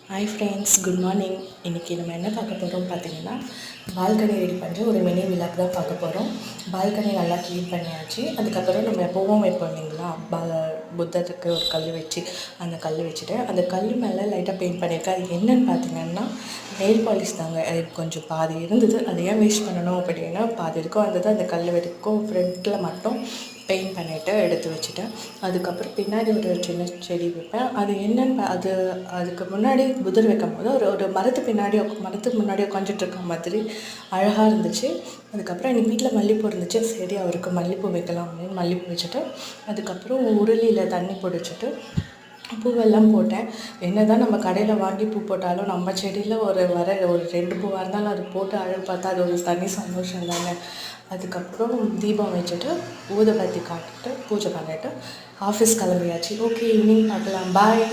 Hi friends, good morning. இன்றைக்கி நம்ம என்ன பார்க்க போகிறோம் பார்த்தீங்கன்னா, பால்கனி ரெடி பண்ணுற ஒரு மினி விளாக் தான் பார்க்க போகிறோம். பால்கனி நல்லா க்ளீன் பண்ணியாச்சு. அதுக்கப்புறம் நம்ம எப்போவும் வைப்போம் இல்லைங்களா, புத்தருக்கு ஒரு கல் வச்சு அந்த கல் வச்சுட்டு அந்த கல் மேலே லைட்டாக பெயிண்ட் பண்ணியிருக்கேன். அது என்னென்னு பார்த்தீங்கன்னா நெயில் பாலிஷ் தாங்க. அது கொஞ்சம் பாதி இருந்தது, அதை ஏன் வேஸ்ட் பண்ணணும் அப்படின்னா பாதி வரைக்கும் வந்தது. அந்த கல் வரைக்கும் ஃப்ரண்ட்டில் மட்டும் பெயிண்ட் பண்ணிவிட்டு எடுத்து வச்சுட்டேன். அதுக்கப்புறம் பின்னாடி ஒரு சின்ன செடி வைப்பேன். அது என்னென்னு அதுக்கு முன்னாடி புதர் வைக்கும்போது ஒரு ஒரு மரத்துக்கு முன்னாடி உட்காந்துட்ருக்க மாதிரி அழகாக இருந்துச்சு. அதுக்கப்புறம் எங்கள் வீட்டில் மல்லிகைப்பூ இருந்துச்சு. சரி, அவருக்கு மல்லிகைப்பூ வைக்கலாம் அப்படின்னு மல்லிகைப்பூ வச்சுட்டு அதுக்கப்புறம் உருளியில் தண்ணி பிடிச்சிட்டு பூவெல்லாம் போட்டேன். என்ன தான் நம்ம கடையில் வாங்கி பூ போட்டாலும் நம்ம செடியில் ஒரு 2 பூவாக இருந்தாலும் அது போட்டு அழகு பார்த்தா அது ஒரு தனி சந்தோஷம் தாங்க. அதுக்கப்புறம் தீபம் வச்சுட்டு ஊதுபத்தி காட்டிட்டு பூஜை பண்ணிவிட்டு ஆஃபீஸ் கிளம்பியாச்சு. ஓகே, ஈவினிங் பார்க்கலாம். பாய்.